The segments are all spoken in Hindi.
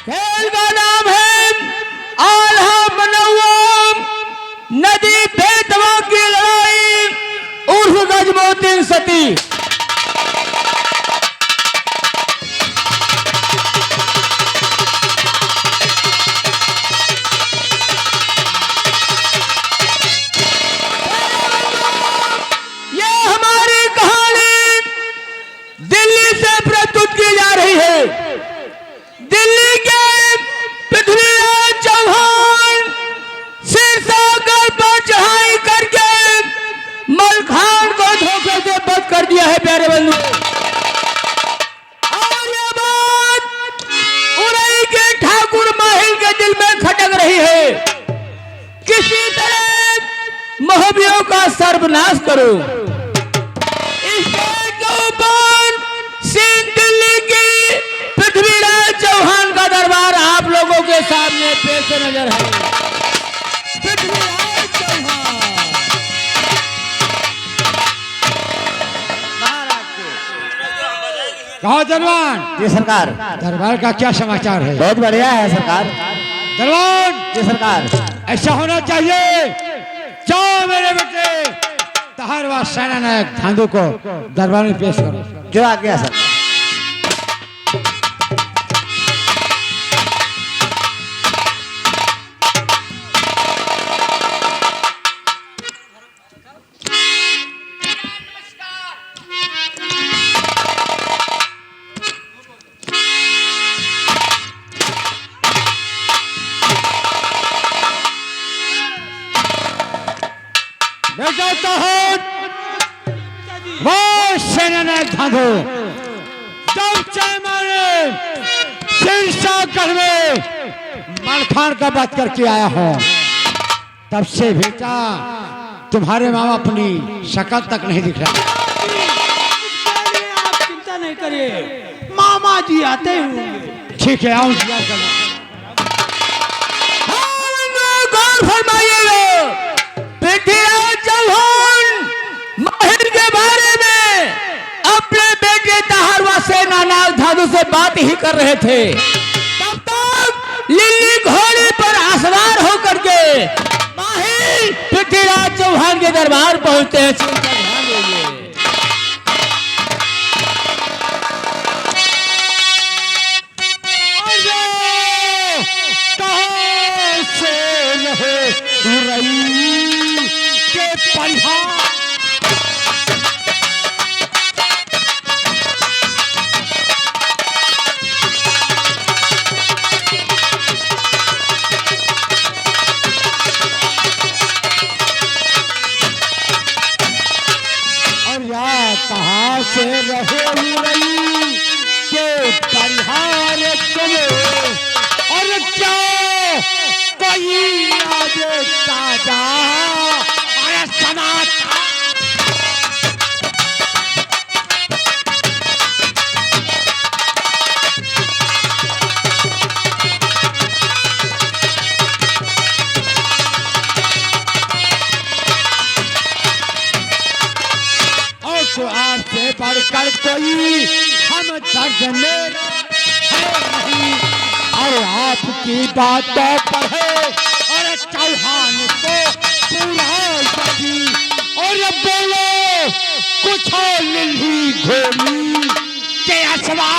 खेल का नाम है आल्हा मनव्वम नदी बेतवा की लड़ाई उर्फ गजमोतीन सती। ये हमारी कहानी दिल्ली से प्रस्तुत की जा रही है। दिल्ली के पृथ्वीराज चौहान सिरसागर पर चढ़ाई करके मलखान को धोखे से बंद कर दिया है प्यारे बंधु। और ये बात उरई के ठाकुर माहिल के दिल में खटक रही है। किसी तरह मोहबियों का सर्वनाश करो। पृथ्वीराज चौहान का दरबार आप लोगों के सामने पेश नजर है। पृथ्वीराज चौहान कहो दरबान। जी सरकार। दरबार का क्या समाचार है? बहुत बढ़िया है सरकार। दरबान। जी सरकार। ऐसा होना चाहिए। जाओ मेरे बेटे तहारवा सेना नायक धांधु को दरबार में पेश करो। जो आ गया सर। वो सेना नायक धांधु जब चाय मारे सिरसागर में मलखान का बात करके आया हूं तब से बेटा तुम्हारे मामा अपनी शक्ल तक नहीं दिख रहा। आप चिंता नहीं करिए, मामा जी आते होंगे। ठीक है आओ इंतजार करो। गौर फरमाइएगा, पृथ्वीराज चौहान माहिर के बारे में अपने बेटे तहारवा सेना नायक धाधु से बात ही कर रहे थे। तब तक लिल्ली घोड़े पर आसवार होकर के माहिर पृथ्वीराज चौहान के दरबार पहुंचते हैं। ध्यान दीजिए। कहाँ से रहे उरई के परिहार तुम्हें और क्या कोई आज ताजा अरे समाचार। तो आपसे बढ़कर कोई हम दर्द में है नहीं और आपकी बातों पर है और चौहान को पूरा सकी और बोलो कुछ लिल्ली घोड़ी के असवा।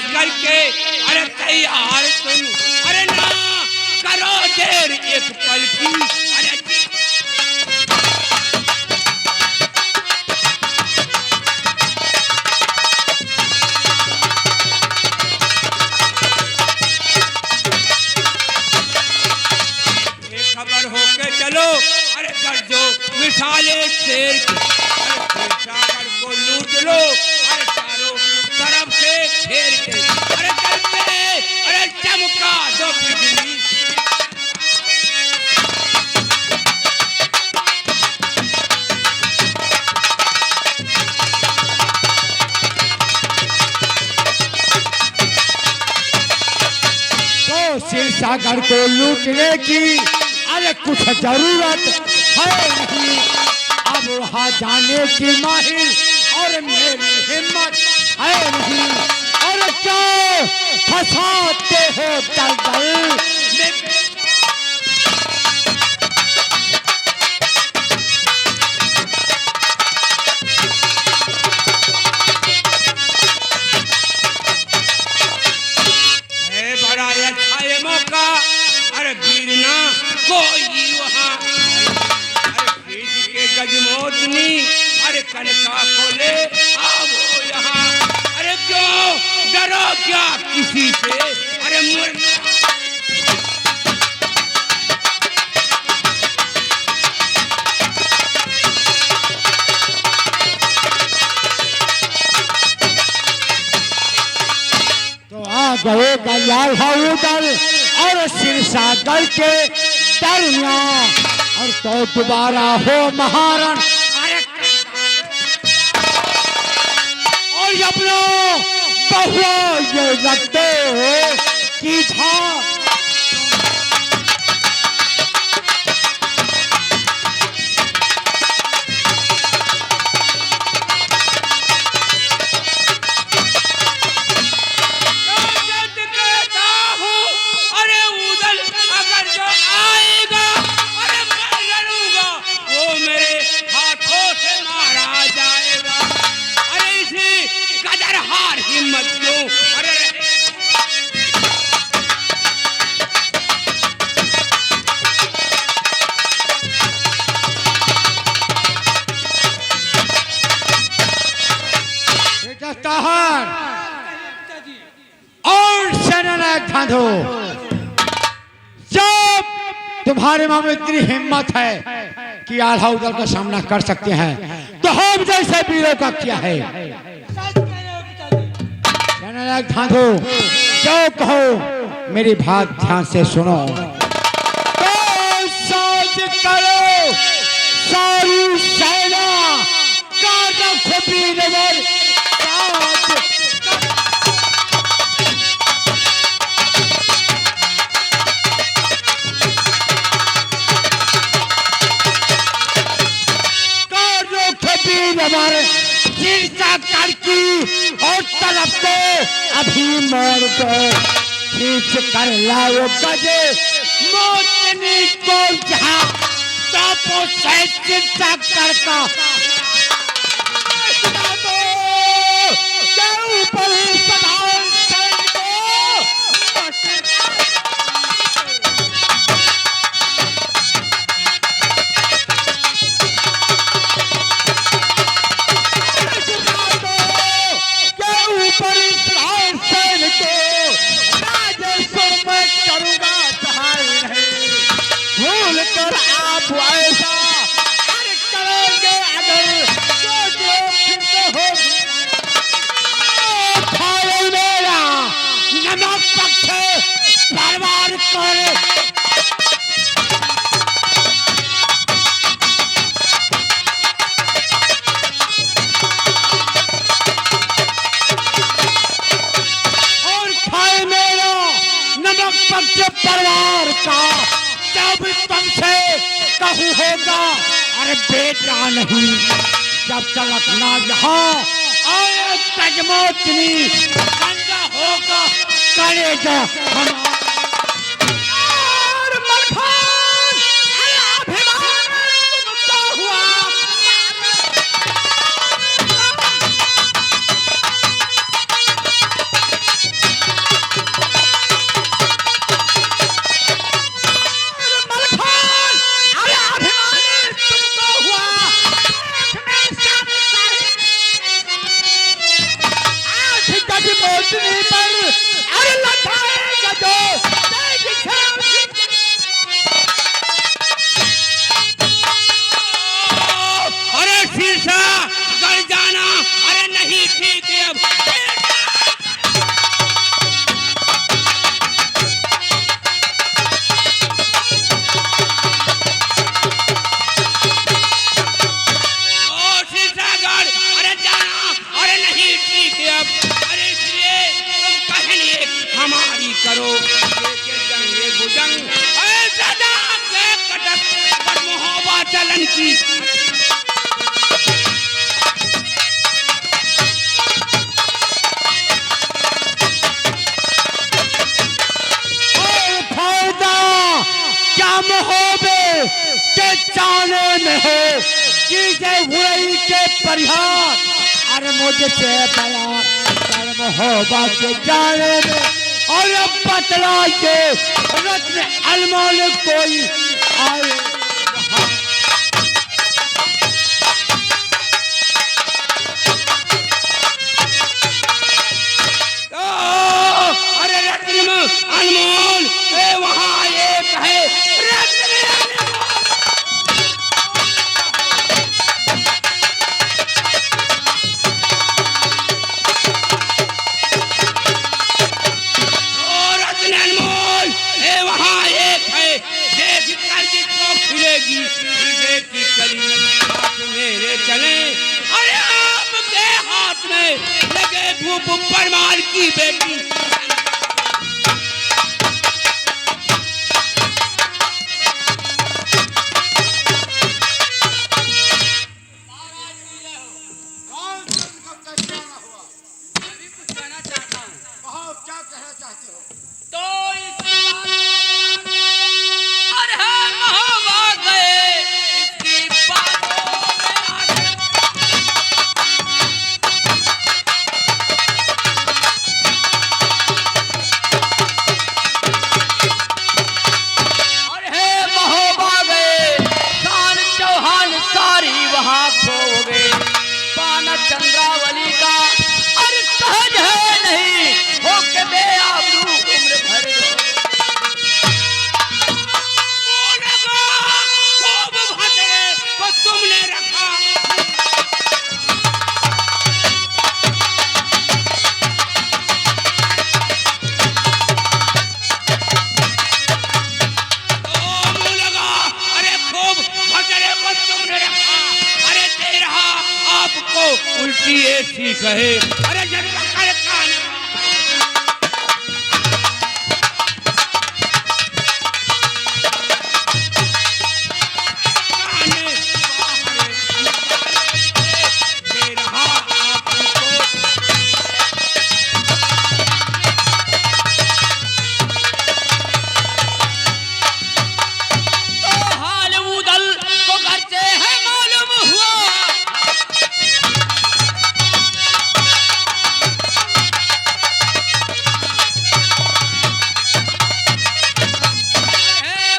करके अरे तैयार तुम अरे ना करो देर एक पल की अरे खबर होके चलो अरे कर जो मिसाले शेर की अरे सागर को लूट लो अरे शीर्षागढ़ को लूटने की अरे कुछ जरूरत है नहीं। अब वहाँ जाने की माहिर और मेरी हिम्मत है नहीं। और क्यों फंसाते हो दलदल में। बड़ा अच्छा ये मौका। अरे वीरना कोई वहाँ अरे खींच के गजमोतनी अरे कनका को ले आओ यहाँ। अरे क्यों डरो क्या किसी से। अरे गए गलियाल उधर और शीर्षागढ़ के दरमियान और तो दोबारा हो महारण। और अपना बहुआ ये रखते हो कि था और सेनानायक धांधो, जब तुम्हारे मां में इतनी हिम्मत है कि आधा उधर का सामना कर सकते हैं तो हम जैसे वीरों का क्या है। सेनानायक धांधो, जो कहो मेरी बात ध्यान से सुनो। तो साज करो सारी सेना का रखो वीरवर हमारे शीर्षागढ़ की और तरफ को अभी मोड़ को खींच कर लाओ गजे मोतनी को जहाँ तापो से शीर्षागढ़ का ऊपर परिवार का जब तुमसे कहूँ होगा अरे बेटा नहीं जब तलक ना यहाँ आए तजमोतनी ठंडा होगा करेगा चलन की। फायदा क्या महोबे के जाने में हो चीजें हुई के परिहार। अरे मुझे से बड़ा कर्म होबा के जाने में और अब बतला के रत्न अनमोल कोई आए अरे रत्न अनमोल वहाँ एक है रत्न अनमोल वहाँ एक है देख कर जिसको खिलेगी हृदय की कली हाथ मेरे चले। अरे आपके हाथ में लगे भूप परमार की बेटी। चंद्रावली का अरे सहज है नहीं हो के बेआबरू उम्र भर खूब भटरे को तुमने रखा। अरे खूब भटरे को तुमने रखा। अरे दे रहा आपको उल्टी ऐसी कहे। अरे जब कर कान दे रहा आपको। तो हाल उदल को करते हैं मालूम हुआ।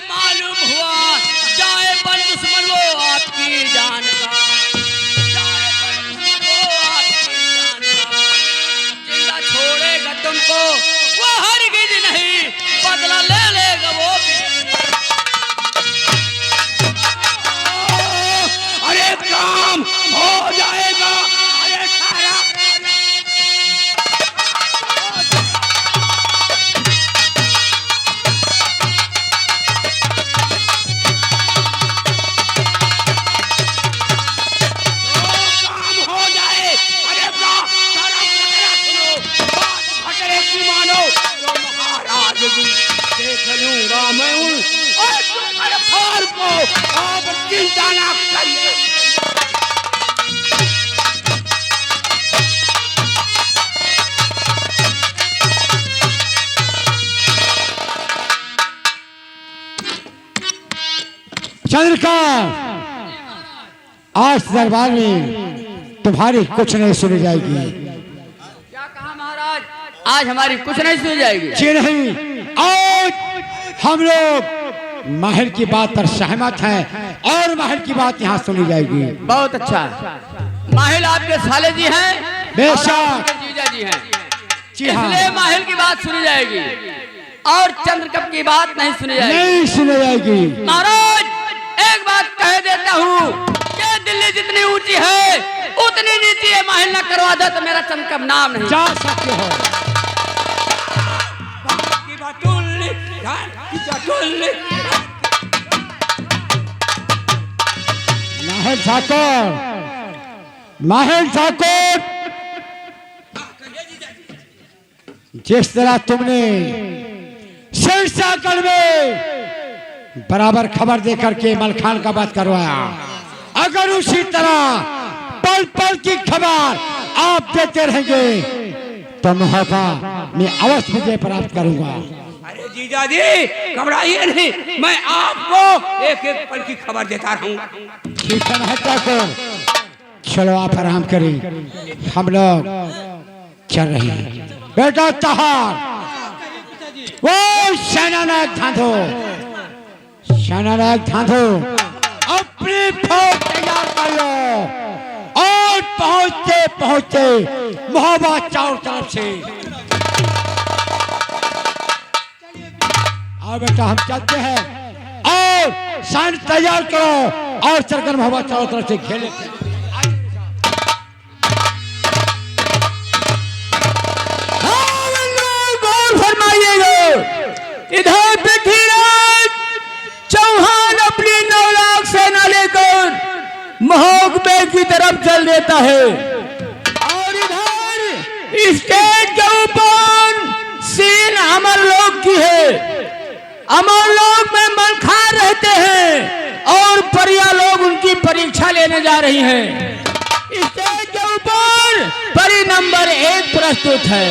मालूम हुआ जाए बन दुश्मन वो आपकी जान का। जाए बन दुश्मन वो आपकी जान का। जिंदा छोड़ेगा तुमको वो हरगिज नहीं बदला ले लेगा वो भी। अरे काम हो जाएगा। अरे सारा काम हो जाए। अरे सारा सुनो बात भटरे की मानो तो महाराज भी देख लूंगा मैं हूँ। और फार को आप चिंता ना करिए। चंद्रकांत आज दरबार में तुम्हारी कुछ नहीं सुनी जाएगी। क्या कहा महाराज? आज हमारी कुछ नहीं सुनी जाएगी। जी नहीं, आज हम लोग महल की बात पर सहमत हैं और महल की बात यहाँ सुनी जाएगी। बहुत अच्छा। माहिल आपके साले जी हैं, बेशक। और आपके जीजा जी हैं, जी हाँ। इसलिए माहिल की बात सुनी जाएगी और चंद्रकप की बात नहीं सुनी जाएगी। नहीं सुनी जाएगी। महाराज एक बात कह देता हूँ कि दिल्ली जितनी ऊंची है उतनी नीची है। माहिल न करवा दे तो मेरा चंद्रकप नाम नहीं। जा सकते हो। की बटुल्ली की बटुल्ली महल ठाकुर, महल ठाकुर, जिस तरह तुमने सिरसागढ़ में बराबर खबर दे करके मलखान का बात करवाया। अगर उसी तरह पल पल की खबर आप देते रहेंगे तो मुहाफा मैं अवश्य विजय प्राप्त करूंगा। अरे जीजा जी घबराइए नहीं, मैं आपको एक एक पल की खबर देता रहूंगा। ठीक है ठाकुर, चलो आप आराम करें, हम लोग चल रहे हैं। बेटा तहार, वो सेनानायक धांधो, सेनानायक धांधो अपनी फौज तैयार कर लो और पहुंचते पहुंचते मोहब्बा चारों तरफ से। और बेटा हम चलते हैं और सैन्य तैयार करो और चलकर मोहब्बा चारों तरफ से घेरे। इधर पृथ्वीराज चौहान अपनी 9 लाख सेना लेकर महोगबे की तरफ चल देता है और इधर स्टेज के ऊपर सीन अमरलोक की है। अमरलोक में मलखान रहते हैं और परिया लोग उनकी परीक्षा लेने जा रही हैं। स्टेज के ऊपर परी नंबर 1 प्रस्तुत है।